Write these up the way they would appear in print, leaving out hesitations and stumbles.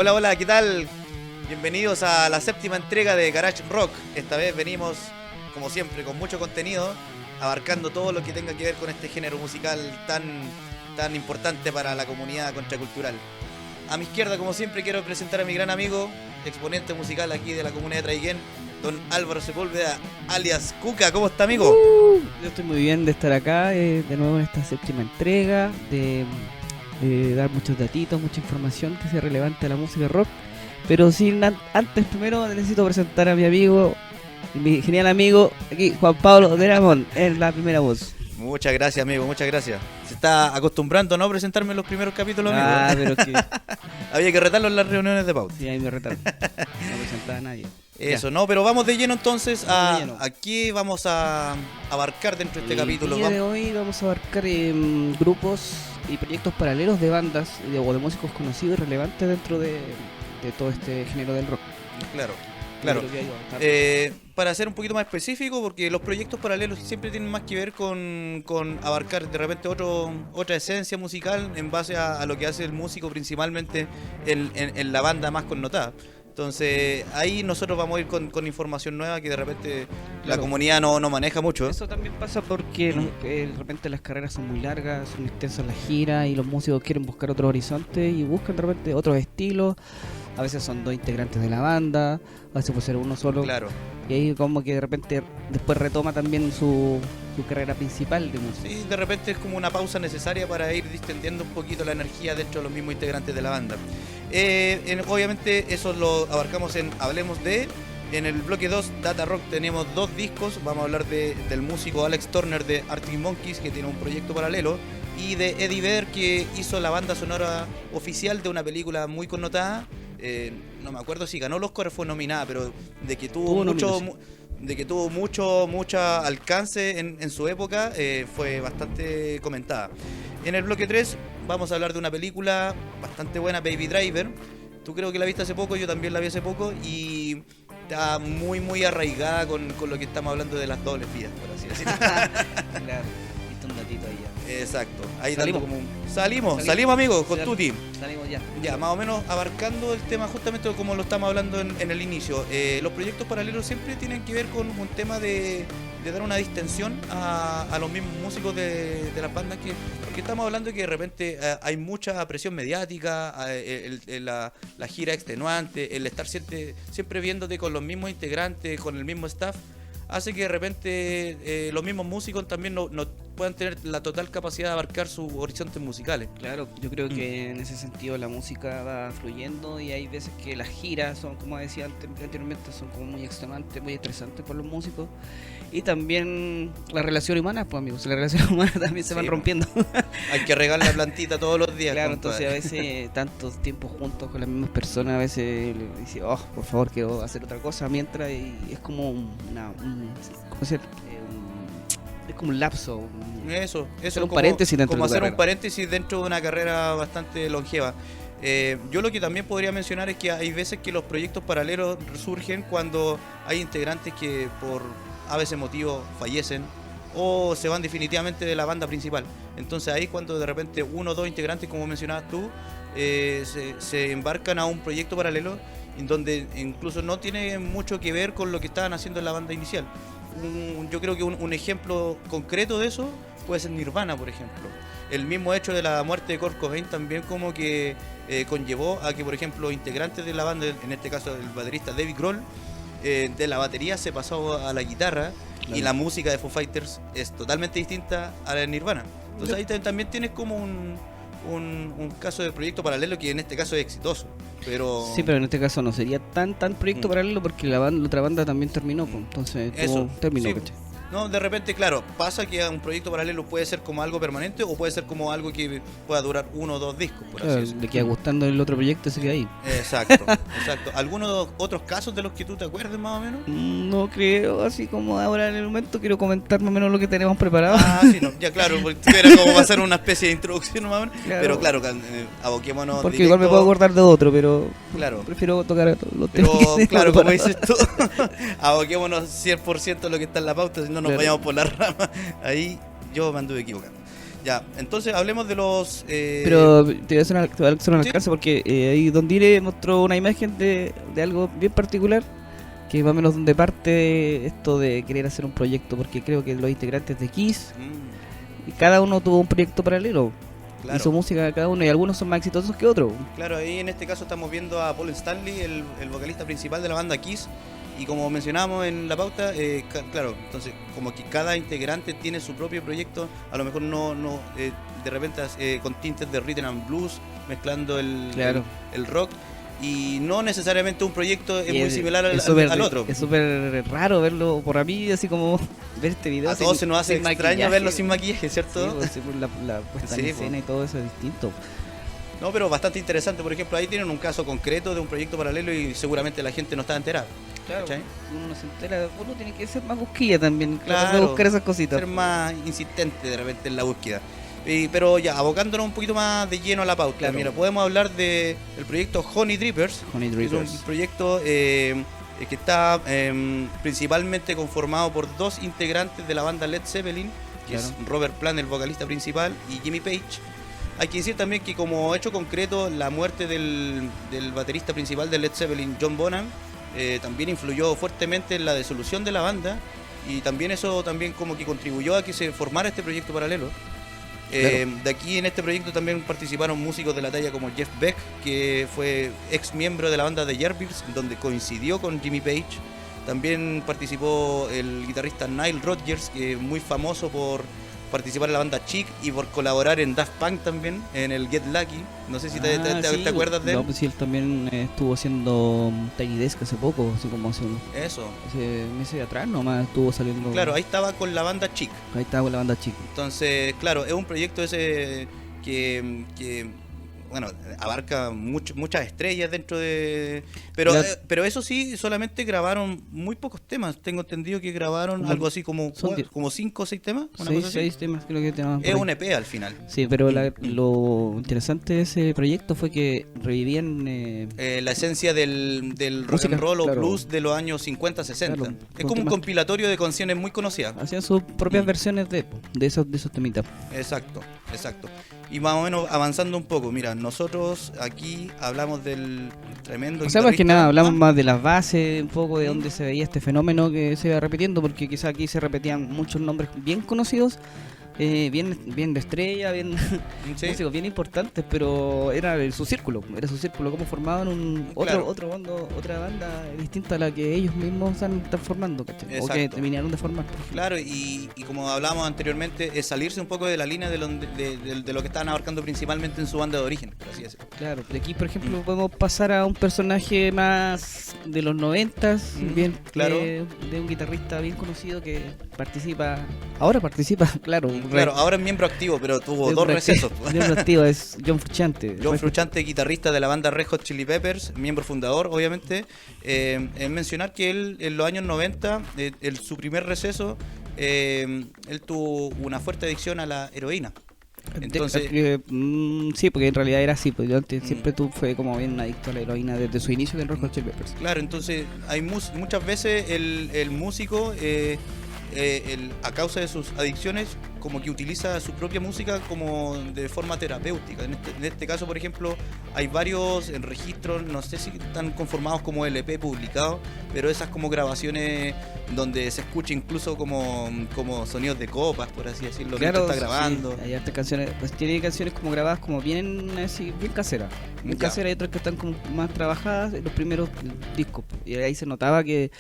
Hola, hola, ¿qué tal? Bienvenidos a la séptima entrega de Garage Rock. Esta vez venimos, como siempre, con mucho contenido, abarcando todo lo que tenga que ver con este género musical tan importante para la comunidad contracultural. A mi izquierda, como siempre, quiero presentar a mi gran amigo, exponente musical aquí de la comunidad de Traiquén, don Álvaro Sepúlveda, alias Cuca. ¿Cómo está, amigo? Yo estoy muy bien de estar acá de nuevo en esta séptima entrega, de dar muchos datitos, mucha información que sea relevante a la música rock. Pero sin antes, primero necesito presentar a mi amigo, mi genial amigo, aquí, Juan Pablo de Ramón, en la primera voz. Muchas gracias, amigo, muchas gracias. Se está acostumbrando a no presentarme en los primeros capítulos, amigo. Pero que... Había que retarlo en las reuniones de pauta. Sí, ahí me retaron. No presentaba a nadie. Eso, Ya. no, pero vamos de lleno entonces Vamos de lleno. aquí vamos a abarcar dentro de este capítulo. El día de hoy vamos a abarcar grupos y proyectos paralelos de bandas o de músicos conocidos y relevantes dentro de todo este género del rock. Claro. Lo que hay que abarcar. Para ser un poquito más específico, porque los proyectos paralelos siempre tienen más que ver con abarcar de repente otra esencia musical en base a lo que hace el músico, principalmente en la banda más connotada. Entonces ahí nosotros vamos a ir con información nueva que de repente la Claro. comunidad no maneja mucho. Eso también pasa porque de repente las carreras son muy largas, son extensas las giras y los músicos quieren buscar otro horizonte y buscan de repente otros estilos. A veces son dos integrantes de la banda, a veces puede ser uno solo. Claro. Y ahí como que de repente después retoma también su carrera principal de música. Sí, de repente es como una pausa necesaria para ir distendiendo un poquito la energía dentro de los mismos integrantes de la banda. Obviamente eso lo abarcamos en Hablemos de. En el bloque 2, Data Rock, tenemos dos discos. Vamos a hablar del músico Alex Turner de Arctic Monkeys, que tiene un proyecto paralelo, y de Eddie Vedder, que hizo la banda sonora oficial de una película muy connotada. No me acuerdo si ganó el Oscar o fue nominada, pero de que tuvo mucho alcance en su época, fue bastante comentada. En el bloque 3 vamos a hablar de una película bastante buena, Baby Driver. Tú creo que la viste hace poco, yo también la vi hace poco, y está muy arraigada con lo que estamos hablando de las dobles vidas, por así decirlo. Claro, viste un datito ahí ya. Exacto. Ahí Salimos. Salimos amigos, con Tuti. Salimos ya. Ya, más o menos abarcando el tema justamente como lo estamos hablando en el inicio. Los proyectos paralelos siempre tienen que ver con un tema de dar una distensión a los mismos músicos de las bandas, porque estamos hablando de que de repente hay mucha presión mediática, la gira extenuante, el estar siempre viéndote con los mismos integrantes, con el mismo staff, hace que de repente los mismos músicos también no puedan tener la total capacidad de abarcar sus horizontes musicales. Claro, yo creo que en ese sentido la música va fluyendo y hay veces que las giras son, como decía anteriormente, son como muy extenuantes, muy estresantes por los músicos. Y también las relaciones humanas, pues amigos, las relaciones humanas también se van Sí, rompiendo. Hay que regar la plantita todos los días. Claro, compadre. entonces a veces tantos tiempos juntos con las mismas personas, a veces le dice, oh, por favor, quiero hacer otra cosa mientras, y es como ¿cómo se llama? Es como un lapso. Eso Hacer un paréntesis dentro como de tu hacer un carrera. paréntesis dentro de una carrera bastante longeva. Yo lo que también podría mencionar es que hay veces que los proyectos paralelos surgen cuando hay integrantes que por a veces motivos fallecen o se van definitivamente de la banda principal. Entonces ahí cuando de repente uno o dos integrantes, como mencionabas tú, se embarcan a un proyecto paralelo en donde incluso no tiene mucho que ver con lo que estaban haciendo en la banda inicial. Yo creo que un ejemplo concreto de eso puede ser Nirvana, por ejemplo. El mismo hecho de la muerte de Kurt Cobain también como que conllevó a que, por ejemplo, integrantes de la banda, en este caso el baterista Dave Grohl, de la batería se pasó a la guitarra. Claro. Y la música de Foo Fighters es totalmente distinta a la de Nirvana. Entonces ahí también tienes como un caso de proyecto paralelo que en este caso es exitoso. Sí, pero en este caso no sería tan proyecto paralelo porque la otra banda también terminó, pues, entonces terminó. Sí. No, de repente, claro, pasa que un proyecto paralelo puede ser como algo permanente o puede ser como algo que pueda durar uno o dos discos, por así decirlo. Le queda gustando el otro proyecto, se queda ahí. Exacto. ¿Algunos otros casos de los que tú te acuerdes más o menos? No creo, así como ahora en el momento quiero comentar más o menos lo que tenemos preparado. Ah, sí, no, ya claro, porque era como va a ser una especie de introducción más o menos. Claro. Pero claro, aboquémonos porque directo. igual me puedo acordar de otro, pero claro, prefiero tocar los temas. Pero claro, como dices tú, aboquémonos 100% a lo que está en la pauta, si no nos vayamos por la rama. Ahí yo me anduve equivocando. Ya, entonces hablemos de los... Pero te voy a hacer un ¿sí? alcance porque ahí Don Dire mostró una imagen de algo bien particular, que más o menos donde parte esto de querer hacer un proyecto, porque creo que los integrantes de Kiss, y cada uno tuvo un proyecto paralelo, claro. hizo música cada uno y algunos son más exitosos que otros. Claro, ahí en este caso estamos viendo a Paul Stanley, el vocalista principal de la banda Kiss, y como mencionábamos en la pauta, claro, entonces como que cada integrante tiene su propio proyecto, a lo mejor no de repente con tintes de rhythm and blues, mezclando el rock, y no necesariamente un proyecto es muy similar al otro. Es súper raro verlo por a mí, así como ver este video. A todos se nos hace extraño verlo sin maquillaje, ¿cierto? Sí, pues, la puesta en escena y todo eso es distinto. No, pero bastante interesante. Por ejemplo, ahí tienen un caso concreto de un proyecto paralelo y seguramente la gente no está enterada. Claro, uno no se entera, uno tiene que ser más busquilla también, claro, buscar esas cositas. Ser más insistente de repente en la búsqueda. Pero ya, abocándonos un poquito más de lleno a la pauta, claro. Mira, podemos hablar del proyecto Honey Drippers. Es un proyecto que está principalmente conformado por 2 integrantes de la banda Led Zeppelin, que es Robert Plant, el vocalista principal, y Jimmy Page. Hay que decir también que como hecho concreto, la muerte del baterista principal de Led Zeppelin, John Bonham, también influyó fuertemente en la disolución de la banda, y también eso también como que contribuyó a que se formara este proyecto paralelo. Claro. De aquí en este proyecto también participaron músicos de la talla como Jeff Beck, que fue ex miembro de la banda de Yardbirds, donde coincidió con Jimmy Page. También participó el guitarrista Nile Rodgers, que es muy famoso por participar en la banda Chic y por colaborar en Daft Punk también, en el Get Lucky. No sé si te acuerdas de él. No, pues sí, él también estuvo haciendo Tiny Desk hace poco, así como hace meses atrás nomás estuvo saliendo. Claro, ahí estaba con la banda Chic. Ahí estaba con la banda Chic. Entonces, claro, es un proyecto ese que bueno, abarca muchas estrellas dentro de... Pero eso sí, solamente grabaron muy pocos temas. Tengo entendido que grabaron algo así como 5 o 6 temas. 6 temas creo que temas. Es un EP al final. Sí, pero lo interesante de ese proyecto fue que revivían... la esencia del rock and roll o blues de los años 50, 60. Claro, es como un compilatorio de canciones muy conocidas. Hacían sus propias versiones de esos temitas. Exacto. Y más o menos avanzando un poco, mira, nosotros aquí hablamos del tremendo... O sea, más que nada, hablamos más de las bases, un poco de dónde se veía este fenómeno que se iba repitiendo, porque quizá aquí se repetían muchos nombres bien conocidos, bien de estrella, bien músicos bien importantes, pero era su círculo, como formaban otra banda distinta a la que ellos mismos están formando, ¿cachai? O que terminaron de formar. Claro, y como hablábamos anteriormente, es salirse un poco de la línea de lo que estaban abarcando principalmente en su banda de origen, por así decirlo. Claro, de aquí por ejemplo podemos pasar a un personaje más de los 90s, de un guitarrista bien conocido que ahora participa, claro, ahora es miembro activo, pero tuvo 2 recesos. Miembro activo es John Frusciante. John Frusciante, guitarrista de la banda Red Hot Chili Peppers, miembro fundador, obviamente. Mencionar que él, en los años 90, su primer receso, él tuvo una fuerte adicción a la heroína. Entonces, sí, porque en realidad era así, pues siempre fue como bien adicto a la heroína desde su inicio en Red Hot Chili Peppers. Claro, entonces hay muchas veces el músico... a causa de sus adicciones, como que utiliza su propia música como de forma terapéutica. En este caso, por ejemplo, hay varios registros, no sé si están conformados como LP publicados, pero esas como grabaciones donde se escucha incluso como sonidos de copas, por así decirlo, claro, mientras está grabando. Sí, hay hartas canciones, pues tiene canciones como grabadas como bien caseras. Bien caseras, y otras que están como más trabajadas en los primeros discos. Y ahí se notaba que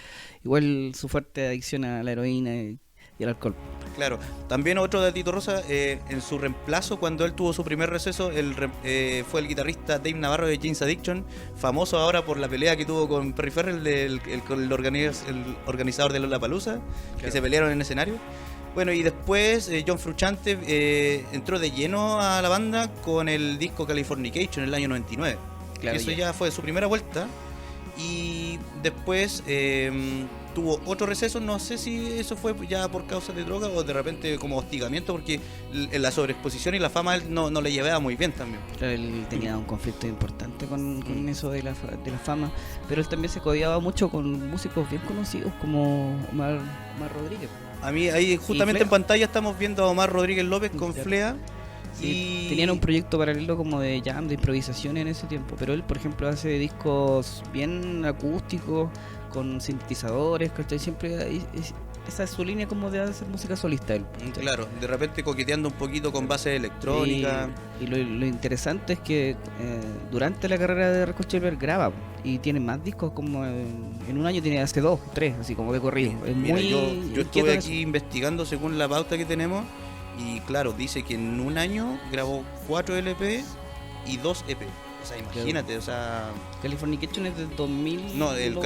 igual su fuerte adicción a la heroína y al alcohol. Claro, también otro datito rosa, en su reemplazo, cuando él tuvo su primer receso, fue el guitarrista Dave Navarro de Jane's Addiction, famoso ahora por la pelea que tuvo con Perry Farrell, el organizador de Lollapalooza, claro, que se pelearon en el escenario. Bueno, y después John Frusciante entró de lleno a la banda con el disco Californication en el año 99. Claro, eso ya fue su primera vuelta. Y después tuvo otro receso, no sé si eso fue ya por causa de droga o de repente como hostigamiento, porque la sobreexposición y la fama él no le llevaba muy bien también. Claro, él tenía un conflicto importante con eso de la fama, pero él también se codiaba mucho con músicos bien conocidos como Omar Rodríguez. A mí ahí justamente en pantalla estamos viendo a Omar Rodríguez López con Flea. Sí, y tenían un proyecto paralelo como de jam, de improvisación en ese tiempo, pero él, por ejemplo, hace discos bien acústicos, con sintetizadores, ¿cachai? Siempre esa es su línea como de hacer música solista él, ¿cachai? claro, de repente coqueteando un poquito con base electrónica. Y lo interesante es que durante la carrera de Red Hot Chili Peppers graba y tiene más discos, como en un año tiene hace 2, 3, así como de corrido. Es Mira, muy yo inquieto estuve en eso. aquí investigando según la pauta que tenemos y claro, dice que en un año grabó 4 LP y 2 EP. O sea, imagínate, o sea... Californication es del 2000. No, el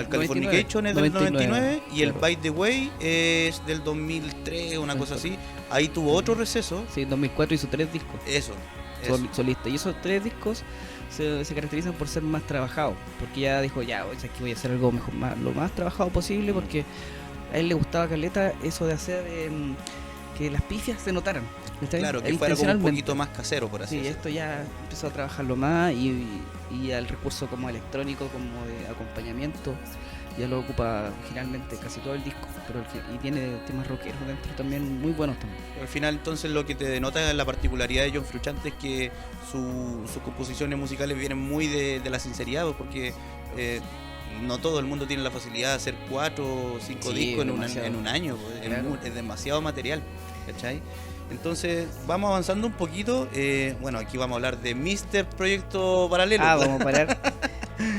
Californication es del 99 y el claro. By the Way es del 2003, una cosa así. Ahí tuvo otro receso. Sí, en 2004 hizo 3 discos Eso. solista. Y esos 3 discos se caracterizan por ser más trabajados. Porque ya dijo, ya, o sea, que voy a hacer algo mejor, lo más trabajado posible. Porque a él le gustaba caleta eso de hacer que las pifias se notaran. ¿Cachai? Claro, que fuera como un poquito más casero, por así Sí, decirlo. esto ya empezó a trabajarlo más y al recurso como electrónico, como de acompañamiento, ya lo ocupa generalmente casi todo el disco, pero y tiene temas rockeros dentro también muy buenos también. Al final, entonces, lo que te denota en la particularidad de John Frusciante es que sus composiciones musicales vienen muy de la sinceridad, pues, porque no todo el mundo tiene la facilidad de hacer 4 o 5 Sí, discos demasiado. en un año, pues, Claro. es demasiado material, ¿cachai? Entonces, vamos avanzando un poquito. Bueno, aquí vamos a hablar de Mr. Proyecto Paralelo. Vamos a parar.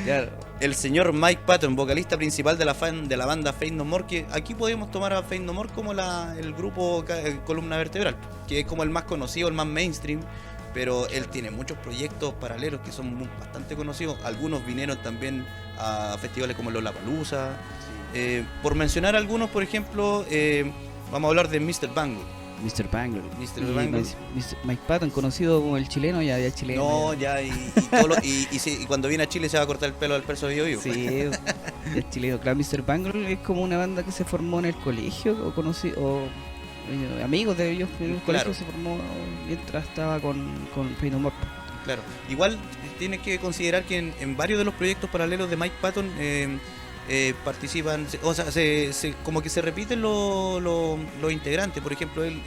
Claro. El señor Mike Patton, vocalista principal de la banda Faith No More, que aquí podemos tomar a Faith No More como el grupo Columna Vertebral, que es como el más conocido, el más mainstream, pero él tiene muchos proyectos paralelos que son bastante conocidos. Algunos vinieron también a festivales como Lollapalooza. Por mencionar algunos, por ejemplo, vamos a hablar de Mr. Bangle. Mr. Bangle. Mr. Y Bangle. Mike Patton, conocido como el chileno, ya chileno. No, ya, y cuando viene a Chile se va a cortar el pelo al perso Bio Bio. Sí, es chileno. Claro, Mr. Bangle es como una banda que se formó en el colegio, o amigos de ellos en el Claro. colegio se formó mientras estaba con Faith No More. Claro, igual tienes que considerar que en varios de los proyectos paralelos de Mike Patton participan, o sea, como que se repiten los integrantes. Por ejemplo, él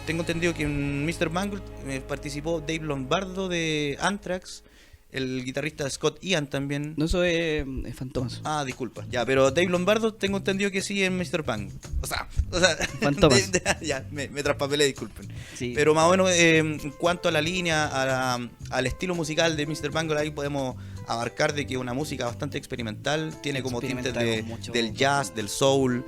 tengo entendido que en Mr. Bangle participó Dave Lombardo de Anthrax, el guitarrista Scott Ian también. No, eso es Fantomas. Ah, disculpa, ya, pero Dave Lombardo tengo entendido que sí en Mr. Bangle. O sea Fantomas. ya, me traspapelé, disculpen. Sí. Pero más o menos en cuanto a la línea, al estilo musical de Mr. Bangle, ahí podemos abarcar de que es una música bastante experimental, tiene como tintes Mucho. del jazz, del soul,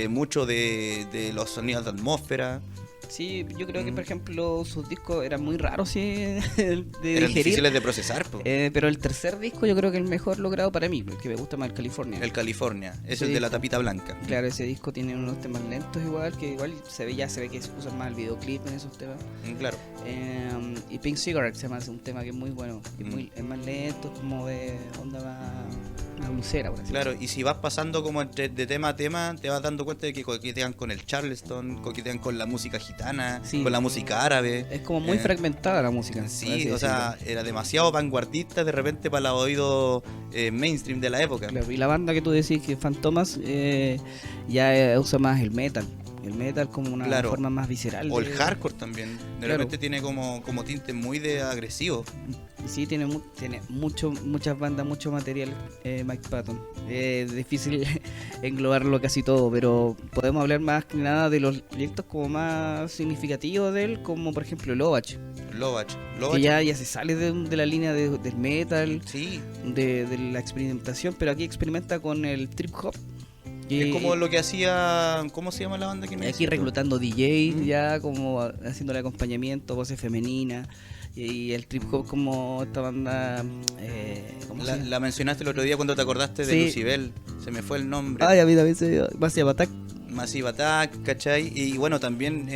mucho de los sonidos de atmósfera. Sí, yo creo que por ejemplo sus discos eran muy raros sí, de Eran digerir. difíciles de procesar, po. Pero el tercer disco yo creo que es el mejor logrado para mí, el que me gusta más, el California. El California, es Ese el de la disco. tapita blanca. Claro, ese disco tiene unos temas lentos igual, que igual se ve que se usa más el videoclip en esos temas. Claro. Y Pink Cigarette se llama, es un tema que es muy bueno, que es más lento, como de onda más blusera, por así Claro, y si vas pasando como de tema a tema, te vas dando cuenta de que coquetean con el Charleston, coquetean con la música gitana, Sí. con la música árabe. Es como muy fragmentada la música. por así Sí, o sea, era demasiado vanguardista de repente para los oídos mainstream de la época. Claro, y la banda que tú decís que Fantomas ya usa más el metal. El metal como una Claro. forma más visceral. O el hardcore también. De Claro. repente tiene como tinte muy de agresivo. Sí, tiene muchas bandas, mucho material Mike Patton. Difícil englobarlo casi todo, pero podemos hablar más que nada de los proyectos como más significativos de él, como por ejemplo Lovach, Lovach. que ya se sale de la línea del metal, Sí, de la experimentación, pero aquí experimenta con el trip hop. es como lo que hacía. ¿Cómo se llama la banda que me Aquí decías tú? reclutando DJs, ya como haciendo el acompañamiento, voces femeninas, y el trip hop como esta banda. ¿Cómo se llama? La mencionaste el otro día cuando te acordaste de Sí. Lucibel. Se me fue el nombre. Ay, a mí también se Massive Attack. Massive Attack, ¿cachai? Y bueno, también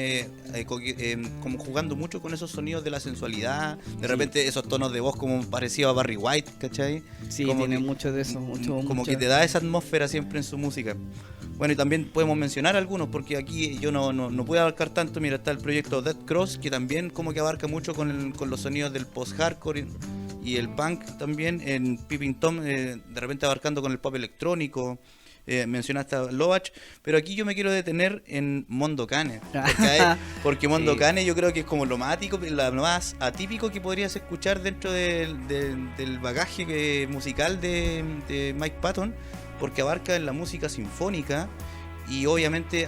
como jugando mucho con esos sonidos de la sensualidad, de repente esos tonos de voz como parecido a Barry White, ¿cachai? Sí, Como tiene que- mucho de eso, como que te da esa atmósfera siempre en su música. Bueno, y también podemos mencionar algunos, porque aquí yo no puedo abarcar tanto. Mira, está el proyecto Dead Cross, que también como que abarca mucho con los sonidos del post-hardcore y el punk también. En Peeping Tom, de repente abarcando con el pop electrónico. mencionaste a Lovach, pero aquí yo me quiero detener en Mondo Cane, porque Mondo Sí. Cane yo creo que es como lo más atípico que podrías escuchar dentro del bagaje musical de Mike Patton, porque abarca en la música sinfónica y obviamente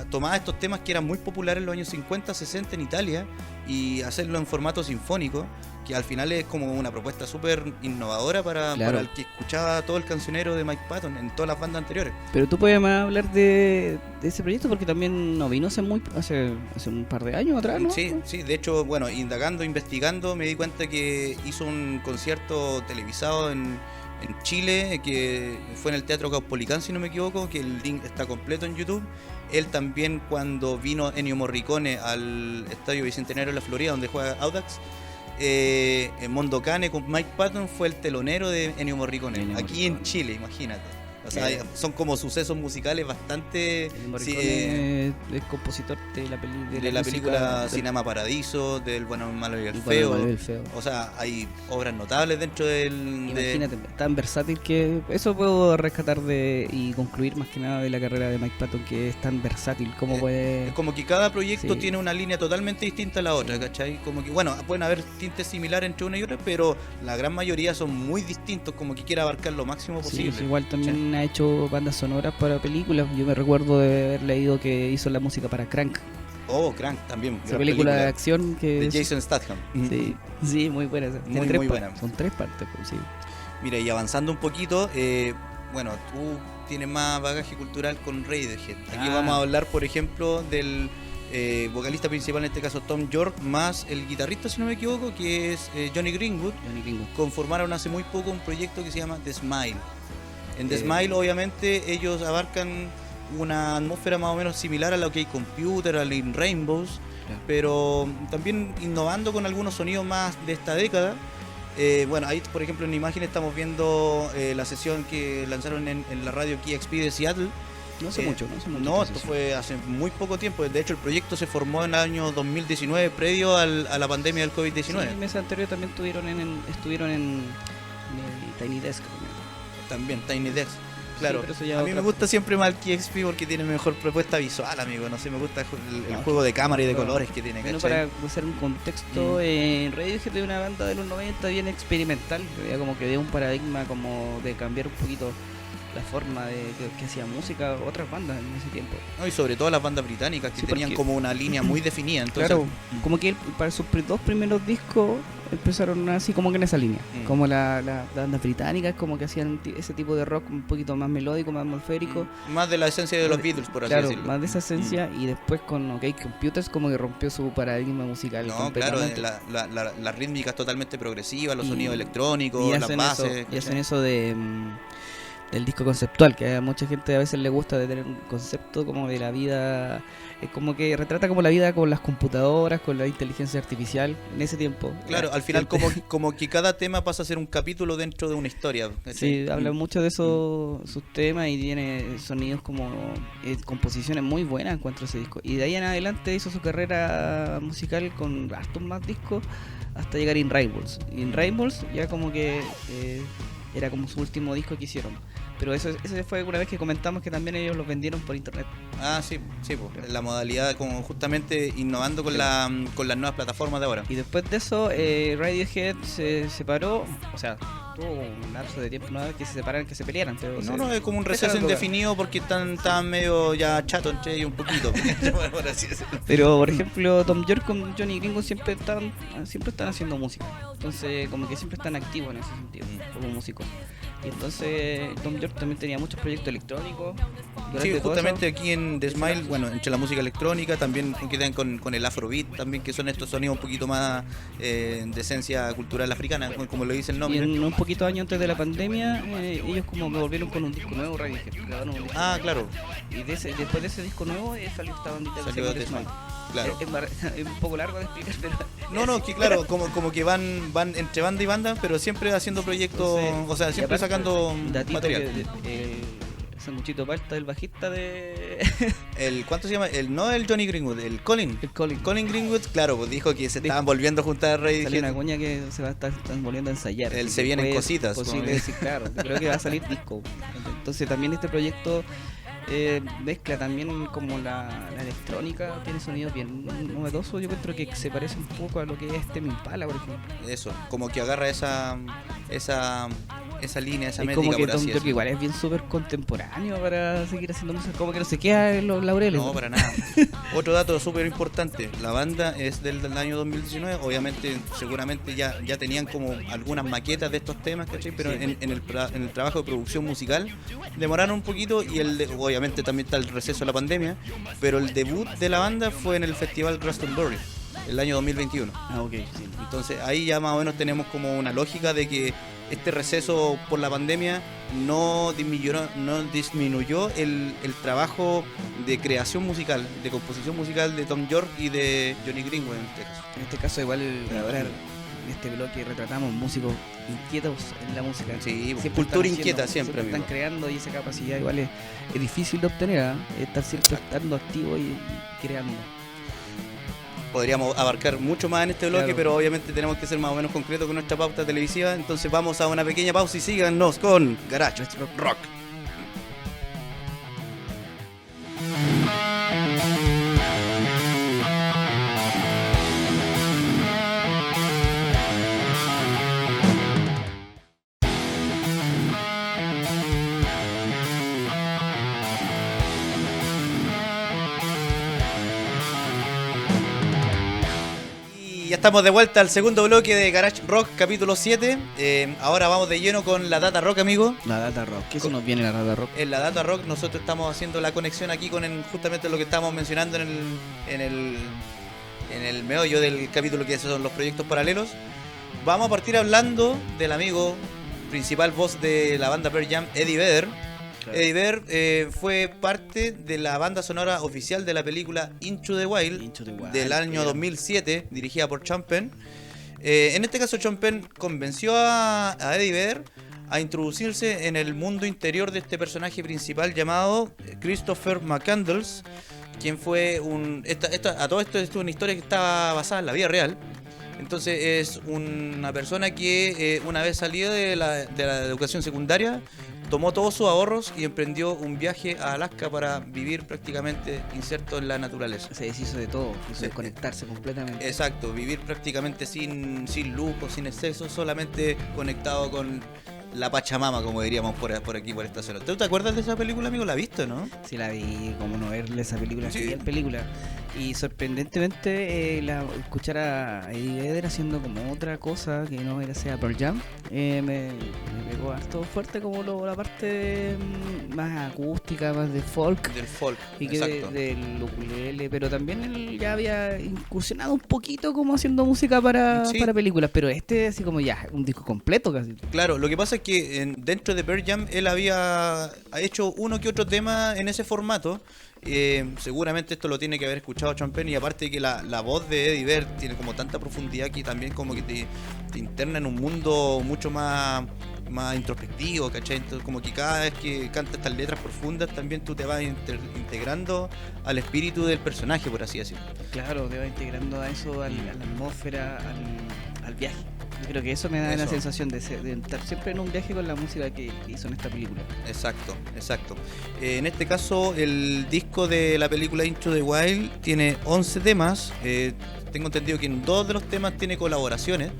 tomaba estos temas que eran muy populares en los años 50, 60 en Italia y hacerlo en formato sinfónico, que al final es como una propuesta súper innovadora para el que escuchaba todo el cancionero de Mike Patton en todas las bandas anteriores. Pero tú puedes más hablar de ese proyecto porque también no vino hace un par de años atrás, ¿no? Sí, de hecho, bueno, investigando, me di cuenta que hizo un concierto televisado en Chile, que fue en el Teatro Caupolicán, si no me equivoco, que el link está completo en YouTube. Él también, cuando vino Ennio Morricone al Estadio Bicentenario de la Florida, donde juega Audax, en Mondo Cane con Mike Patton fue el telonero de Ennio Morricone, aquí en Chile, imagínate. O sea, son como sucesos musicales bastante... Morricone es compositor de la película Cinema Paradiso, del Bueno, el Malo y el Feo. O sea, hay obras notables dentro Imagínate, tan versátil que... Eso puedo rescatar y concluir más que nada de la carrera de Mike Patton, que es tan versátil como puede... Es como que cada proyecto tiene una línea totalmente distinta a la otra, ¿cachai? Como que, bueno, pueden haber tintes similares entre una y otra, pero la gran mayoría son muy distintos, como que quiere abarcar lo máximo posible. Sí, igual también ha hecho bandas sonoras para películas. Yo me recuerdo de haber leído que hizo la música para Crank. Oh, Crank también. Esa película de acción que de Jason Statham. Sí, muy buena. Muy buena. Son 3 partes, pues, sí. Mira, y avanzando un poquito, bueno, tú tienes más bagaje cultural con Radiohead. Aquí vamos a hablar, por ejemplo, del vocalista principal, en este caso Tom York, más el guitarrista, si no me equivoco, que es Johnny Greenwood. Conformaron hace muy poco un proyecto que se llama The Smile. En The Smile, obviamente, ellos abarcan una atmósfera más o menos similar a la OK Computer, al In Rainbows, pero también innovando con algunos sonidos más de esta década. Bueno, ahí, por ejemplo, en imagen estamos viendo la sesión que lanzaron en la radio KXP de Seattle. No hace mucho. No, esto fue hace muy poco tiempo. De hecho, el proyecto se formó en el año 2019, previo a la pandemia del COVID-19. Sí, el mes anterior también estuvieron en Tiny Desk. También, Tiny Desk. Claro, sí, a mí me gusta siempre más el KXP porque tiene mejor propuesta visual, amigo. No sé, me gusta el juego de cámara y de colores que tiene. Bueno, para hacer un contexto, Radiohead es una banda de los 90 bien experimental, como que de un paradigma como de cambiar un poquito la forma de que hacía música otras bandas en ese tiempo. No, y sobre todo las bandas británicas que tenían como una línea muy definida. Entonces, claro, como que para sus 2 primeros discos empezaron así como que en esa línea. Como las bandas británicas como que hacían ese tipo de rock un poquito más melódico, más atmosférico. Más de la esencia de los Beatles, por así decirlo. Más de esa esencia, y después con OK Computers como que rompió su paradigma musical. No, claro, las rítmicas totalmente progresivas, los sonidos electrónicos, las bases. Y hacen eso del disco conceptual, que a mucha gente a veces le gusta, de tener un concepto como de la vida, como que retrata como la vida con las computadoras, con la inteligencia artificial en ese tiempo. Claro, al final como que cada tema pasa a ser un capítulo dentro de una historia. Sí, habla mucho de eso, sus temas, y tiene sonidos como composiciones muy buenas, encuentro ese disco. Y de ahí en adelante hizo su carrera musical con hartos más discos hasta llegar a In Rainbows. In Rainbows ya como que era como su último disco que hicieron. Pero ese fue una vez que comentamos que también ellos los vendieron por internet. Ah, sí, pues, la modalidad como justamente innovando con las nuevas plataformas de ahora. Y después de eso, Radiohead se separó, o sea, tuvo un lapso de tiempo, no que se separaran, que se pelearan. Pero no, es como un receso indefinido porque están medio ya chato entre ellos un poquito. Por así decirlo. Pero, por ejemplo, Tom York con Johnny Greenwood siempre están haciendo música. Entonces, como que siempre están activos en ese sentido, como músicos. Y entonces Tom York también tenía muchos proyectos electrónicos. Sí, justamente aquí en The Smile, bueno, entre la música electrónica, también quedan con el Afrobeat, también, que son estos sonidos un poquito más de esencia cultural africana, como lo dice el nombre. Y un poquito años antes de la pandemia, ellos como que volvieron con un disco nuevo, Radiohead. Claro. Y después de ese disco nuevo salió esta bandita que se llama The Smile. Claro. Es un poco largo de explicar, pero... No, que claro, como que van entre banda y banda, pero siempre haciendo proyectos, o sea, siempre aparte, sacando material. Sanguchito Palta, el bajista de ¿cuánto se llama? No el Johnny Greenwood, el Colin. El Colin. Colin Greenwood, claro, pues dijo que se estaban volviendo a juntar Salió Radiohead. una cuña que se va a estar volviendo a ensayar. Él así se que vienen puede- cositas, Posible como- decir, claro. Creo que va a salir disco. Entonces también este proyecto mezcla también como la electrónica, tiene sonidos bien novedosos. Yo creo que se parece un poco a lo que es Tame Impala, por ejemplo. Eso, como que agarra esa línea, esa Es métrica, como que por así Tom York decirlo. igual es bien súper contemporáneo para seguir haciendo música, como que no se queda en los laureles. No, para nada. Otro dato súper importante, la banda es del año 2019, obviamente, seguramente ya tenían como algunas maquetas de estos temas, ¿cachai? Pero Sí. en el trabajo de producción musical demoraron un poquito y obviamente también está el receso de la pandemia, pero el debut de la banda fue en el festival Glastonbury, el año 2021. Ah, ok, sí. Entonces ahí ya más o menos tenemos como una lógica de que este receso por la pandemia no disminuyó el trabajo de creación musical, de composición musical de Tom York y de Johnny Greenwood en este caso. En este caso igual ahora en este bloque retratamos músicos inquietos en la música. Sí, Siempre cultura están inquieta haciendo, siempre, están amigo. creando y esa capacidad igual es difícil de obtener, ¿ah? Estar siempre estando activo y creando. Podríamos abarcar mucho más en este bloque, Claro. pero obviamente tenemos que ser más o menos concretos con nuestra pauta televisiva. Entonces vamos a una pequeña pausa y síganos con Garage Rock. Y ya estamos de vuelta al segundo bloque de Garage Rock, capítulo 7. Ahora vamos de lleno con la Data Rock, amigo. La data rock. ¿Qué eso nos viene la data rock? En la Data Rock nosotros estamos haciendo la conexión aquí con justamente lo que estábamos mencionando en el meollo del capítulo, que son los proyectos paralelos. Vamos a partir hablando del amigo principal voz de la banda Pearl Jam, Eddie Vedder. Claro. Eddie Vedder fue parte de la banda sonora oficial de la película Into the Wild, Into the Wild, del año claro. 2007, dirigida por Sean Penn. En este caso, Sean Penn convenció a Eddie Vedder a introducirse en el mundo interior de este personaje principal llamado Christopher McCandless, quien fue a todo esto es una historia que está basada en la vida real. Entonces es una persona que una vez salió de la educación secundaria, tomó todos sus ahorros y emprendió un viaje a Alaska para vivir prácticamente inserto en la naturaleza. Se deshizo de todo, quiso Sí. desconectarse completamente. Exacto, vivir prácticamente sin lujo, sin exceso, solamente conectado con la Pachamama, como diríamos por aquí, por esta zona. ¿Tú te acuerdas de esa película, amigo? ¿La viste, no? Sí, la vi, como no verle esa película, Sí. genial película. Y sorprendentemente escuchar a Eddie Vedder haciendo como otra cosa que no era sea Pearl Jam, me pegó harto fuerte como la parte más acústica, más de folk. Del folk, Y que exacto. del ukulele, pero también él ya había incursionado un poquito como haciendo música para Sí. películas, pero así como ya, un disco completo casi. Claro, lo que pasa es que dentro de Pearl Jam él ha hecho uno que otro tema en ese formato. Seguramente esto lo tiene que haber escuchado Sean Penn, y aparte de que la voz de Eddie Vedder tiene como tanta profundidad que también como que te interna en un mundo mucho más introspectivo, ¿cachai? Entonces, como que cada vez que canta estas letras profundas también tú te vas integrando al espíritu del personaje, por así decirlo. Claro, te va integrando a eso, a la atmósfera, al viaje. Yo creo que eso me da la Eso. sensación de estar siempre en un viaje con la música que hizo en esta película. Exacto. En este caso, el disco de la película Into the Wild tiene 11 temas. Tengo entendido que en 2 de los temas tiene colaboraciones.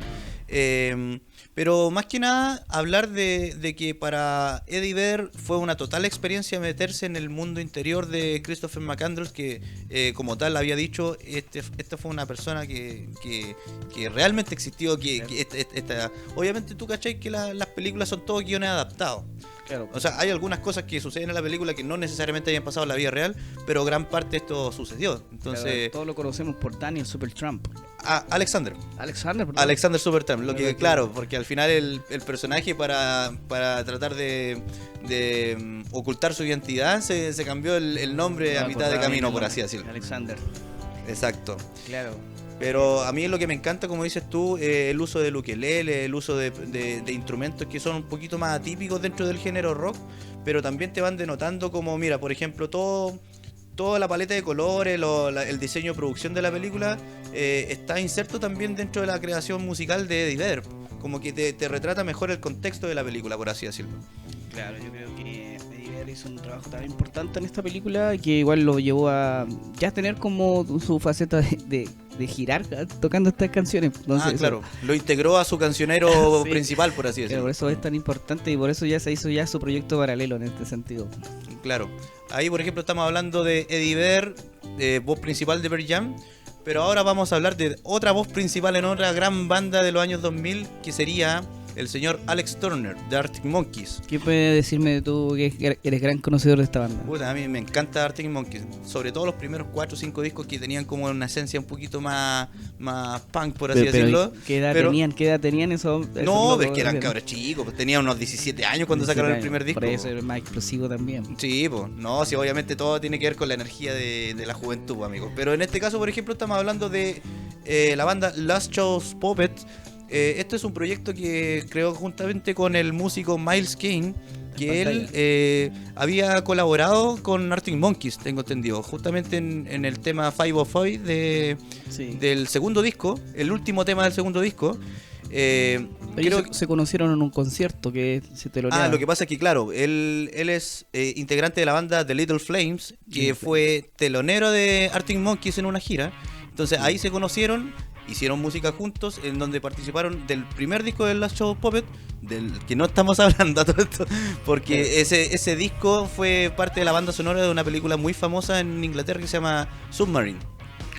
Pero más que nada, hablar de que para Eddie Vedder fue una total experiencia meterse en el mundo interior de Christopher McCandless, que como tal había dicho, esta fue una persona que realmente existió. Obviamente tú cachai que las películas son todos guiones adaptados. Claro. O sea, hay algunas cosas que suceden en la película que no necesariamente hayan pasado en la vida real, pero gran parte de esto sucedió. Entonces, Todos lo conocemos por Daniel Supertramp. Alexander Alexander, Supertramp, lo que Claro, claro, porque al final el personaje para tratar de ocultar su identidad se cambió el nombre a mitad de camino, por así decirlo. Alexander, Exacto. claro. Pero a mí lo que me encanta, como dices tú, el uso del ukelele, el uso de instrumentos que son un poquito más atípicos dentro del género rock, pero también te van denotando como, mira, por ejemplo, toda la paleta de colores, el diseño de producción de la película está inserto también dentro de la creación musical de Eddie Vedder. Como que te retrata mejor el contexto de la película, por así decirlo. Claro, yo creo que Eddie Vedder hizo un trabajo tan importante en esta película que igual lo llevó a ya tener como su faceta de girar tocando estas canciones. Entonces, claro, lo integró a su cancionero sí, principal, por así decirlo. por eso es tan importante y por eso ya se hizo ya su proyecto paralelo en este sentido. Claro, ahí por ejemplo estamos hablando de Eddie Vedder, voz principal de Pearl Jam, pero ahora vamos a hablar de otra voz principal en otra gran banda de los años 2000, que sería el señor Alex Turner, de Arctic Monkeys. ¿Qué puedes decirme tú que eres gran conocedor de esta banda? Puta, a mí me encanta Arctic Monkeys, sobre todo los primeros 4 o 5 discos que tenían como una esencia un poquito más punk, por así decirlo. ¿Qué edad tenían esos? No, es que eran cabros chicos, pues tenían unos 17 años cuando sacaron el primer disco. Por eso era más explosivo también. Sí, pues, no, sí, obviamente todo tiene que ver con la energía de la juventud, amigos. Pero en este caso, por ejemplo, estamos hablando de la banda Last Show's Puppets. Este es un proyecto que creó juntamente con el músico Miles Kane, que él había colaborado con Arctic Monkeys, tengo entendido, justamente en el tema 505 del segundo disco, el último tema del segundo disco. Creo que se conocieron en un concierto que se teloneaba. Lo que pasa es que, claro, él es integrante de la banda The Little Flames, que fue telonero de Arctic Monkeys en una gira. Entonces ahí se conocieron, hicieron música juntos, en donde participaron del primer disco de Last Show Puppet, del que no estamos hablando todo esto, porque ese disco fue parte de la banda sonora de una película muy famosa en Inglaterra que se llama Submarine.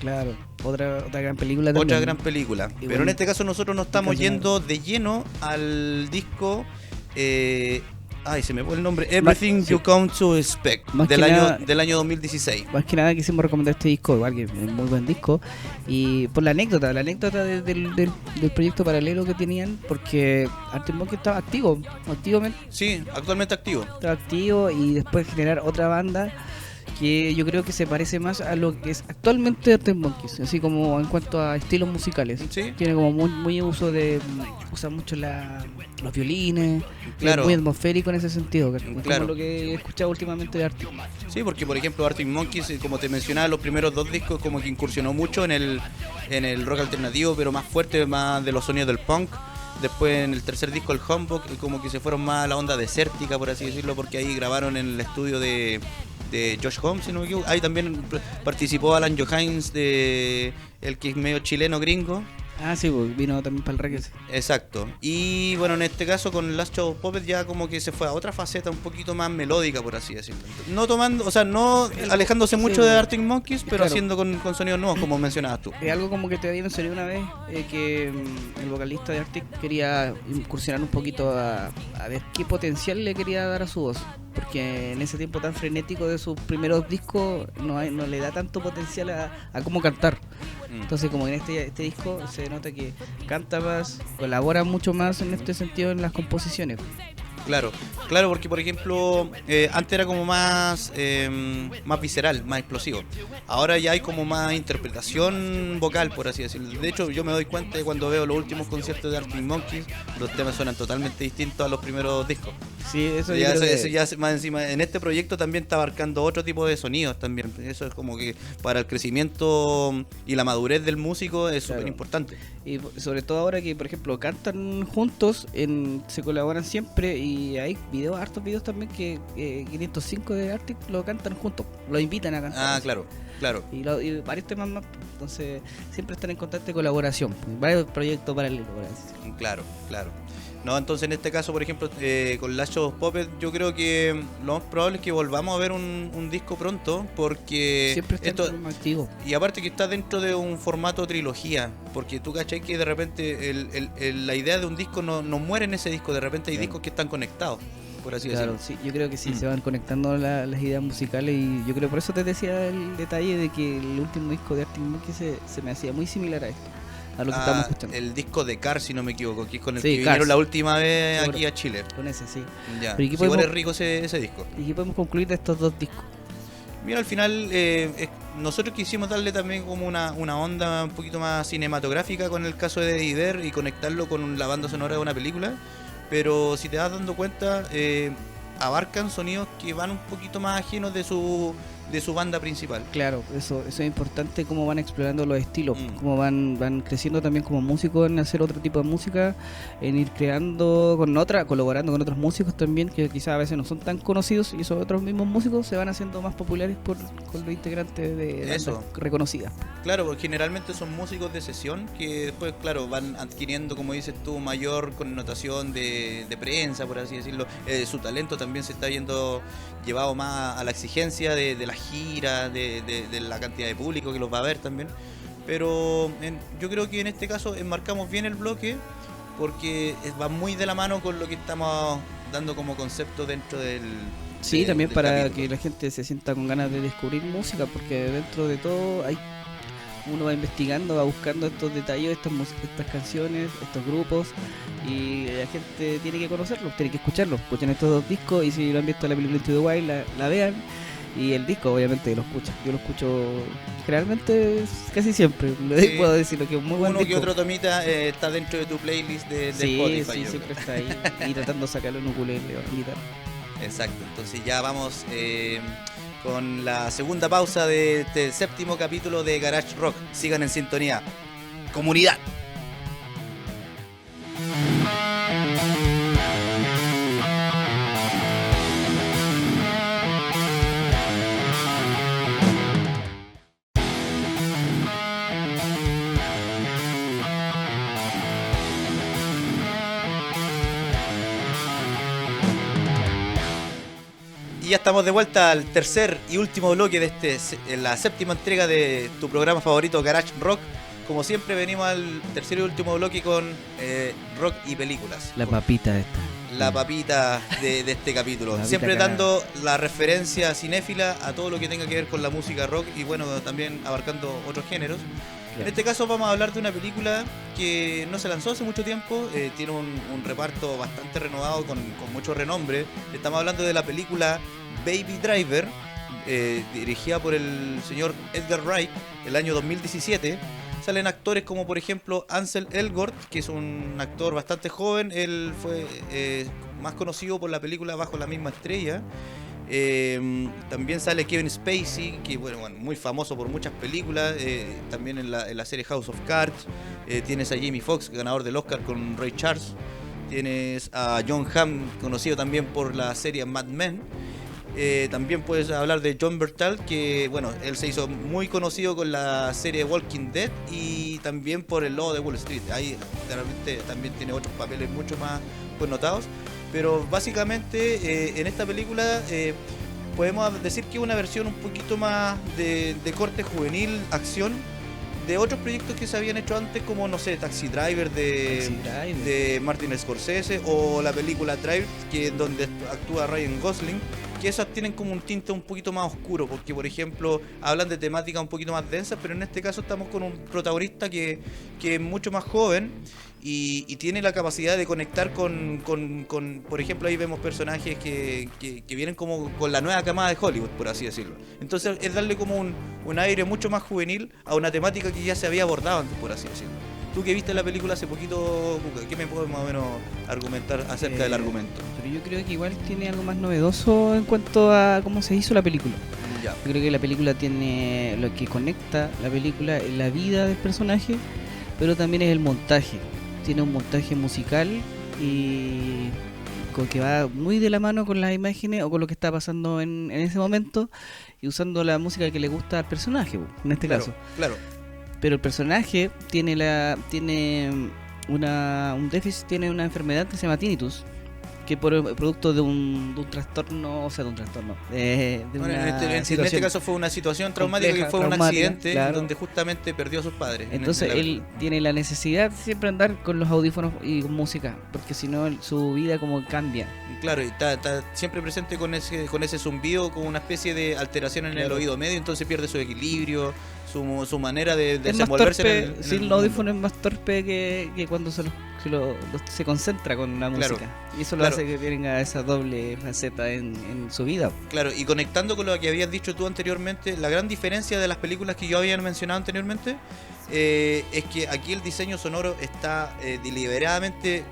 Claro, otra gran película también. Otra gran película. Pero bueno, en este caso nosotros nos estamos yendo de lleno al disco... se me fue el nombre. Everything You Come to Expect, del año 2016. Más que nada quisimos recomendar este disco, igual que es un muy buen disco. Y por la anécdota del proyecto paralelo que tenían, porque Arctic Monkeys estaba activamente. Sí, actualmente activo. Estaba activo y después generar otra banda que yo creo que se parece más a lo que es actualmente Arctic Monkeys, así como en cuanto a estilos musicales. ¿Sí? Tiene como muy uso usa mucho los violines, claro. Es muy atmosférico en ese sentido, claro. Como lo que he escuchado últimamente de Arctic. Sí, porque por ejemplo Arctic Monkeys, como te mencionaba, los primeros 2 discos como que incursionó mucho en el rock alternativo, pero más fuerte, más de los sonidos del punk. Después en el tercer disco, el Humbug, como que se fueron más a la onda desértica, por así decirlo, porque ahí grabaron en el estudio de Josh Homme, si no me equivoco. Ahí también participó Alan Johannes, el que es medio chileno gringo. Ah, sí, pues vino también para el reggae. Exacto. Y bueno, en este caso con Last Show Puppet ya como que se fue a otra faceta un poquito más melódica, por así decirlo. No tomando, o sea, no alejándose mucho de Arctic Monkeys, pero claro, haciendo con sonidos nuevos, como mencionabas tú. Es algo como que te había mencionado una vez, que el vocalista de Arctic quería incursionar un poquito a ver qué potencial le quería dar a su voz. Porque en ese tiempo tan frenético de sus primeros discos no le da tanto potencial a cómo cantar. Entonces como en este disco se nota que canta más, colabora mucho más en este sentido en las composiciones. Claro, porque por ejemplo antes era como más visceral, más explosivo. Ahora ya hay como más interpretación vocal, por así decirlo. De hecho, yo me doy cuenta de cuando veo los últimos conciertos de Arctic Monkeys, los temas suenan totalmente distintos a los primeros discos. Sí, eso ya más encima en este proyecto también está abarcando otro tipo de sonidos también. Eso es como que para el crecimiento y la madurez del músico es súper importante. Y sobre todo ahora que, por ejemplo, cantan juntos, se colaboran siempre y hay hartos videos también que 505 de Arctic lo cantan juntos, lo invitan a cantar. Ah, claro. Y varios temas más, entonces siempre están en constante colaboración, varios proyectos paralelos. Claro. No, entonces en este caso, por ejemplo, con Last Show Puppet, yo creo que lo más probable es que volvamos a ver un disco pronto, porque siempre está activo. Y aparte que está dentro de un formato trilogía, porque tú cachai que de repente la idea de un disco no muere en ese disco, de repente hay discos que están conectados, por así decirlo. Sí, yo creo que sí, se van conectando las ideas musicales y yo creo por eso te decía el detalle de que el último disco de Arctic Monkeys se me hacía muy similar a esto. A lo que estamos escuchando. El disco de Cars, si no me equivoco, que es con el que Cars. vinieron la última vez aquí a Chile. Con ese, sí. Ya. Igual es rico ese disco. ¿Y qué podemos concluir de estos 2 discos? Mira, al final nosotros quisimos darle también como una onda un poquito más cinematográfica con el caso de Eddie Vedder y conectarlo con la banda sonora de una película, pero si te vas dando cuenta abarcan sonidos que van un poquito más ajenos de su de su banda principal. Claro, eso es importante, cómo van explorando los estilos, Mm. cómo van creciendo también como músicos en hacer otro tipo de música, en ir creando colaborando con otros músicos también, que quizás a veces no son tan conocidos, y esos otros mismos músicos se van haciendo más populares con los integrantes de bandas Eso. reconocidas. Claro, porque generalmente son músicos de sesión que después, claro, van adquiriendo, como dices tú, mayor connotación de prensa, por así decirlo. Su talento también se está viendo llevado más a la exigencia de las giras, de la cantidad de público que los va a ver también. Pero yo creo que en este caso enmarcamos bien el bloque porque va muy de la mano con lo que estamos dando como concepto dentro del... Sí, también del para capítulo. que la gente se sienta con ganas de descubrir música, porque dentro de todo uno va investigando, va buscando estos detalles, estas canciones, estos grupos, y la gente tiene que conocerlos, tiene que escucharlos. Escuchen estos dos discos, y si no han visto la película Into the Wild, la vean, y el disco obviamente lo escuchan. Yo lo escucho generalmente casi siempre, Sí. puedo decir que es un muy buen Uno disco. que otro tomita está dentro de tu playlist de Sí, Spotify. sí, yo siempre creo. está ahí, y tratando de sacarlo en ukulele o en guitarra. Exacto, entonces ya vamos con la segunda pausa de este séptimo capítulo de Garage Rock. Sigan en sintonía. Comunidad. Y ya estamos de vuelta al tercer y último bloque de la séptima entrega de tu programa favorito, Garage Rock. Como siempre venimos al tercer y último bloque con rock y películas. La papita esta. La papita de este capítulo. La papita Siempre cagada. dando la referencia cinéfila a todo lo que tenga que ver con la música rock y bueno, también abarcando otros géneros. En este caso vamos a hablar de una película que no se lanzó hace mucho tiempo, tiene un reparto bastante renovado con mucho renombre. Estamos hablando de la película Baby Driver, dirigida por el señor Edgar Wright, el año 2017. Salen actores como por ejemplo Ansel Elgort, que es un actor bastante joven. Él fue más conocido por la película Bajo la misma estrella. También sale Kevin Spacey, que bueno, muy famoso por muchas películas, también en la serie House of Cards. Tienes a Jamie Foxx, ganador del Oscar con Ray Charles. Tienes a John Hamm, conocido también por la serie Mad Men. También puedes hablar de John Bertal, que bueno, él se hizo muy conocido con la serie Walking Dead y también por El Lobo de Wall Street. Ahí realmente también tiene otros papeles mucho más connotados. Pero básicamente en esta película podemos decir que es una versión un poquito más de corte juvenil, acción, de otros proyectos que se habían hecho antes, como no sé, Taxi Driver de Martin Scorsese, o la película Drive, que donde actúa Ryan Gosling, que esas tienen como un tinte un poquito más oscuro, porque por ejemplo hablan de temáticas un poquito más densas, pero en este caso estamos con un protagonista que es mucho más joven y tiene la capacidad de conectar con por ejemplo, ahí vemos personajes que vienen como con la nueva camada de Hollywood, por así decirlo. Entonces es darle como un aire mucho más juvenil a una temática que ya se había abordado antes, por así decirlo. Tú que viste la película hace poquito, ¿qué me puedes más o menos argumentar acerca del argumento? Pero yo creo que igual tiene algo más novedoso en cuanto a cómo se hizo la película. Ya. Yo creo que la película tiene lo que conecta la película es la vida del personaje, pero también es el montaje. Tiene un montaje musical y que va muy de la mano con las imágenes o con lo que está pasando en ese momento, y usando la música que le gusta al personaje, en este caso. Claro. Pero el personaje tiene un déficit, tiene una enfermedad que se llama tinnitus, que por producto de un trastorno, o sea, de un trastorno, de Bueno, una en este situación caso fue una situación traumática, compleja, que fue un traumática, accidente claro. donde justamente perdió a sus padres. Entonces él tiene la necesidad de siempre andar con los audífonos y con música, porque si no su vida como cambia. Claro, y está siempre presente con ese zumbido, con una especie de alteración en el oído medio, entonces pierde su equilibrio, su manera de Es más desenvolverse torpe, en el sin mundo. los audífonos es más torpe que cuando se concentra con la Claro, música. Y eso lo claro. hace que tenga esa doble faceta en su vida. Claro, y conectando con lo que habías dicho tú anteriormente, la gran diferencia de las películas que yo había mencionado anteriormente es que aquí el diseño sonoro está deliberadamente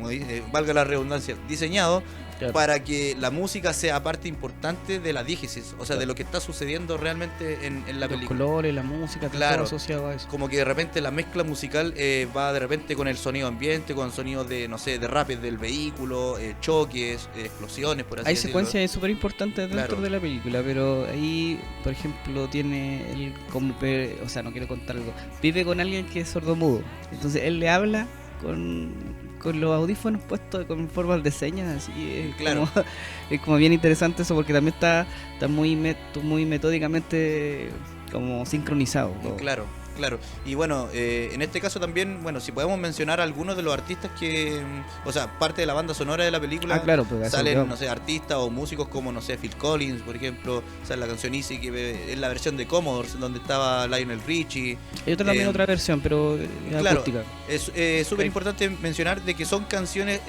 como valga la redundancia, diseñado Claro. para que la música sea parte importante de la diégesis, o sea, de lo que está sucediendo realmente en la Los película. colores, la música, Claro. todo asociado a eso. Como que de repente la mezcla musical va de repente con el sonido ambiente, con sonidos de, no sé, derrapes del vehículo, choques, explosiones, por así Hay decirlo. secuencias súper importantes dentro Claro. de la película, pero ahí, por ejemplo, tiene él o sea, no quiero contar algo. Vive con alguien que es sordomudo, entonces él le habla con los audífonos puestos con formas de señas, así es Claro. como, es como bien interesante eso porque también está muy metódicamente como sincronizado todo. Claro, claro. Y bueno, en este caso también, bueno, si podemos mencionar algunos de los artistas que, o sea, parte de la banda sonora de la película, Claro, pues a eso salen, vamos. no sé, artistas o músicos como, no sé, Phil Collins, por ejemplo, sale la canción Easy, que es la versión de Commodores, donde estaba Lionel Richie. Hay otra también, eh, otra versión, pero es claro, acústica. Es súper Ok. importante mencionar de que son canciones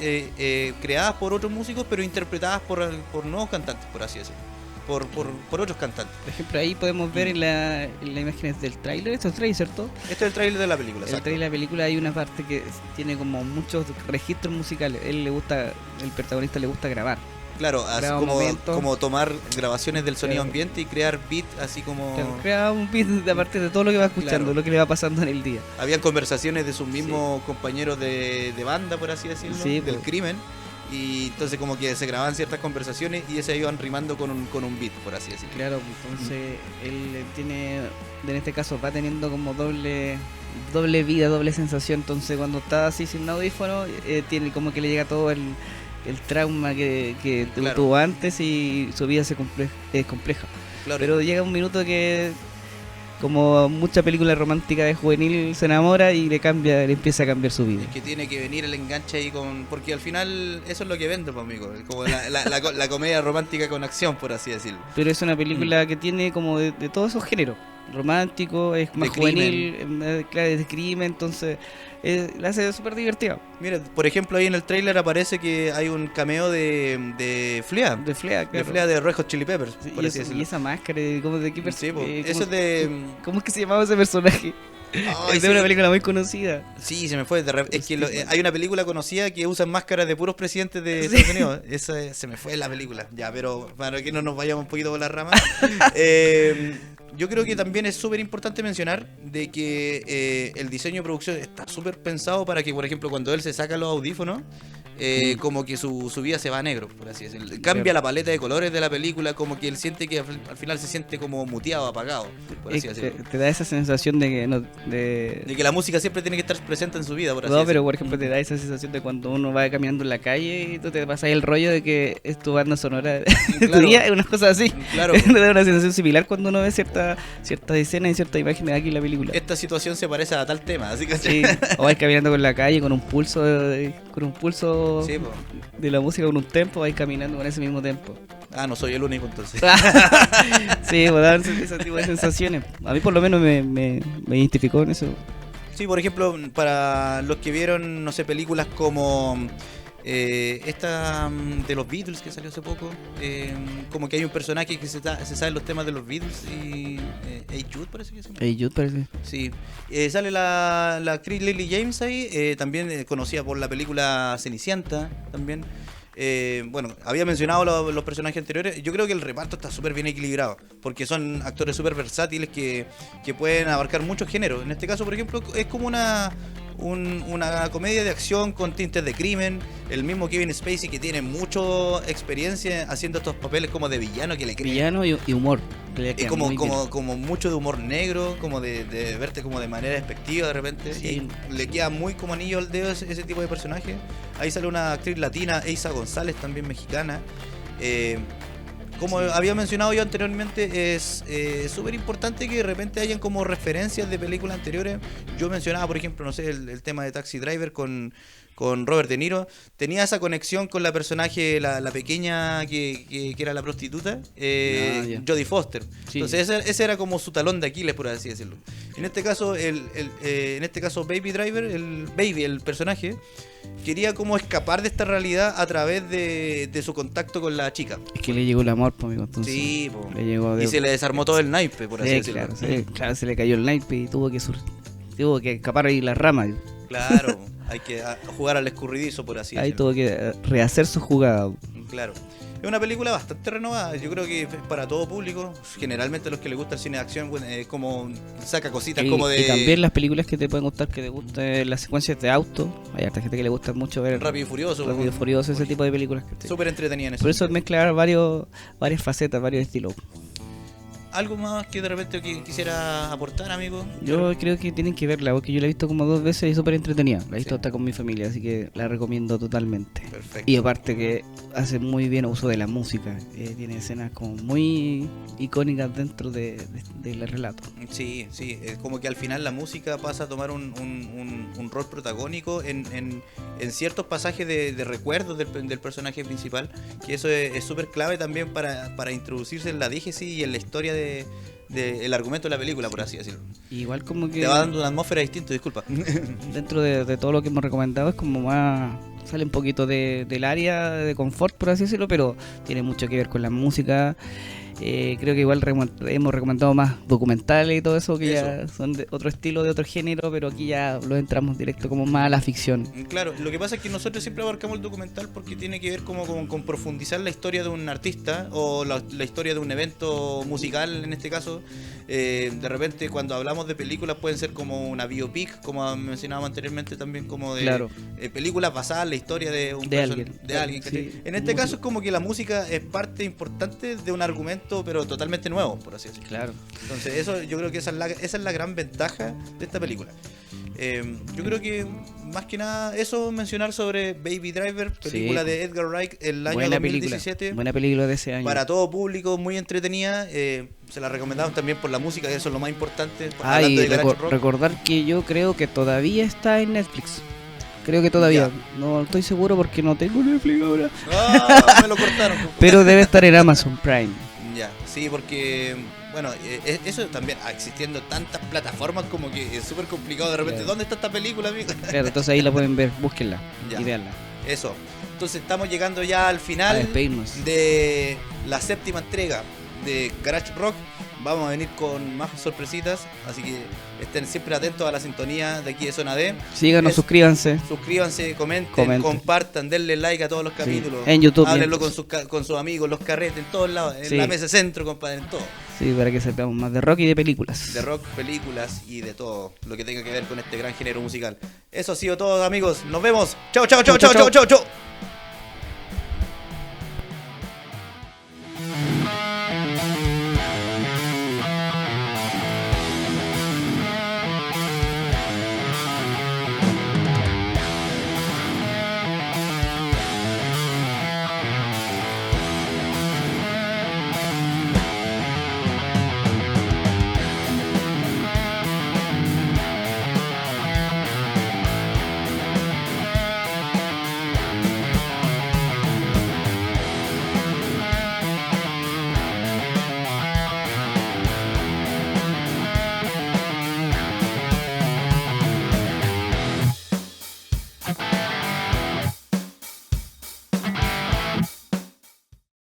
creadas por otros músicos, pero interpretadas por nuevos cantantes, por así decirlo. Por otros cantantes. Por ejemplo, ahí podemos ver en las imágenes del tráiler, esto es tráiler, ¿cierto? Este es el tráiler de la película, En el exacto. trailer de la película hay una parte que tiene como muchos registros musicales. El protagonista le gusta grabar. Claro, así Graba un momento. como tomar grabaciones del sonido Claro. ambiente y crear beat así como... Claro, crea un beat de aparte de todo lo que va escuchando, Claro. lo que le va pasando en el día. Habían conversaciones de sus mismos compañeros de banda, por así decirlo, Sí, del pues. crimen. Y entonces como que se grababan ciertas conversaciones y se iban rimando con un beat, por así decirlo. Claro, entonces él tiene, en este caso va teniendo como doble vida, doble sensación. Entonces cuando está así sin un audífono, tiene como que le llega todo el trauma que Claro. tuvo antes y su vida es compleja. Claro, Pero llega un minuto que, como mucha película romántica de juvenil, se enamora y le empieza a cambiar su vida. es que tiene que venir el enganche ahí porque al final eso es lo que vende, pues, amigo. Es como la comedia romántica con acción, por así decirlo. Pero es una película que tiene como de todos esos géneros. Romántico, es más De juvenil, claro, es de crimen, entonces la hace súper divertida. Mira, por ejemplo, ahí en el tráiler aparece que hay un cameo de Flea. De Flea, De claro. Flea de Red Hot Chili Peppers, Sí, por así decirlo. y esa máscara, ¿de qué Sí, po. ¿cómo, Eso es de... ¿cómo es que se llamaba ese personaje? Ay, Es de sí. una película muy conocida. Sí, se me fue. Es que Hostia. hay una película conocida que usan máscaras de puros presidentes de Sí. Estados Unidos. Esa se me fue la película. Ya, pero para que no nos vayamos un poquito por la rama. Yo creo que también es súper importante mencionar de que el diseño de producción está súper pensado para que, por ejemplo, cuando él se saca los audífonos, como que su vida se va a negro, por así decirlo. Cambia Claro. la paleta de colores de la película, como que él siente que al final se siente como muteado, apagado, por así te, decirlo. te da esa sensación de que no, De que la música siempre tiene que estar presente en su vida, por así no, decirlo. pero por ejemplo te da esa sensación de cuando uno va caminando en la calle y tú te pasas ahí el rollo de que es tu banda sonora de tu Claro. día, unas cosas así. Claro. Te da una sensación similar cuando uno ve ciertas escenas y ciertas imágenes aquí en la película. Esta situación se parece a tal tema, así que Sí, o vais caminando por la calle con un pulso Sí, po. de la música, con un tempo, vais caminando con ese mismo tempo. Ah, no soy el único entonces. Sí, pues dan ese tipo de sensaciones. A mí por lo menos me identificó en eso. Sí, por ejemplo, para los que vieron, no sé, películas como esta de los Beatles que salió hace poco, como que hay un personaje que se sabe los temas de los Beatles y Hey Jude parece que se llama. Jude parece. Sí, sale la actriz Lily James ahí, también conocida por la película Cenicienta, también. Bueno, había mencionado los personajes anteriores. Yo creo que el reparto está súper bien equilibrado, porque son actores súper versátiles que pueden abarcar muchos géneros. En este caso, por ejemplo, es como una comedia de acción con tintes de crimen. El mismo Kevin Spacey, que tiene mucha experiencia haciendo estos papeles como de villano, que le creen. Villano y humor. Que le queda muy bien. Como mucho de humor negro, como de verte como de manera despectiva de repente. Sí. Y le queda muy como anillo al dedo ese tipo de personaje. Ahí sale una actriz latina, Eiza González, también mexicana. Como había mencionado yo anteriormente, es súper importante que de repente hayan como referencias de películas anteriores. Yo mencionaba, por ejemplo, no sé, el tema de Taxi Driver con Robert De Niro. Tenía esa conexión con la personaje, la pequeña que era la prostituta, ya. Jodie Foster. Sí. Entonces ese era como su talón de Aquiles, por así decirlo. En este caso, Baby Driver, el personaje, quería como escapar de esta realidad a través de su contacto con la chica. Es que le llegó el amor, pues, amigo. Entonces, Sí, po. le llegó Y se le desarmó todo el naipe, por así Sí, decirlo. claro, claro, se le cayó el naipe y tuvo que escapar ahí las ramas. Claro. Hay que jugar al escurridizo, por así Ahí decirlo. tuvo que rehacer su jugada. Claro. Es una película bastante renovada, yo creo que es para todo público. Generalmente a los que les gusta el cine de acción, bueno, como saca cositas como de Y también las películas que te pueden gustar, que te gusten las secuencias de auto. Hay harta gente que le gusta mucho ver Rápido y Furioso. Rápido y Furioso, ese tipo de películas. Súper entretenida en eso. Por eso mezclar varias facetas, varios estilos. ¿Algo más que de repente quisiera aportar, amigo? Yo creo que tienen que verla, porque yo la he visto como 2 veces y es súper entretenida. La he visto Sí. hasta con mi familia, así que la recomiendo totalmente. Perfecto. Y aparte que hace muy bien uso de la música. Tiene escenas como muy icónicas dentro del relato. Sí, sí, es como que al final la música pasa a tomar un rol protagónico en ciertos pasajes de recuerdos del personaje principal, que eso es súper clave también para introducirse en la diégesis y en la historia el argumento de la película, por así decirlo. Igual como que Te va dando una atmósfera distinta, disculpa. dentro de todo lo que hemos recomendado es como más... Sale un poquito del área de confort, por así decirlo, pero tiene mucho que ver con la música. Creo que igual hemos recomendado más documentales y todo eso, que ya son de otro estilo, de otro género, pero aquí ya lo entramos directo como más a la ficción. Claro, lo que pasa es que nosotros siempre abarcamos el documental porque tiene que ver como con profundizar la historia de un artista o la historia de un evento musical en este caso. De repente cuando hablamos de películas pueden ser como una biopic, como mencionábamos anteriormente también, como de Claro. Películas basadas en la historia de alguien. de alguien, ¿cachai? Sí, En este caso es como que la música es parte importante de un argumento, pero totalmente nuevo, por así decirlo. Claro. Entonces eso yo creo que esa es la gran ventaja de esta película. Yo creo que más que nada eso, mencionar sobre Baby Driver, película Sí. de Edgar Wright, el año Buena 2017. Buena película de ese año. Para todo público, muy entretenida. Se la recomendamos también por la música, que eso es lo más importante. Ah, hablando y de Garage Rock. recordar que yo creo que todavía está en Netflix. Creo que todavía. Ya. No estoy seguro porque no tengo Netflix ahora. Ah, me lo cortaron. Pero debe estar en Amazon Prime. Ya, sí, porque bueno, eso también, existiendo tantas plataformas, como que es súper complicado de repente. Claro. ¿Dónde está esta película, amigo? Claro, entonces ahí la pueden ver, búsquenla Ya. y veanla. Eso. Entonces estamos llegando ya al A final despedirnos. de la 7ª entrega de Garage Rock. Vamos a venir con más sorpresitas, así que estén siempre atentos a la sintonía de aquí de Zona D. Síganos, suscríbanse. Suscríbanse, comenten, compartan, denle like a todos los capítulos. En YouTube. Háblenlo con sus amigos, los carretes, en todos lados, en Sí. la mesa centro, compadre, en todo. Sí, para que sepamos más de rock y de películas. De rock, películas y de todo lo que tenga que ver con este gran género musical. Eso ha sido todo, amigos. Nos vemos. Chao, chao, chao, chao, chao, chao, chao.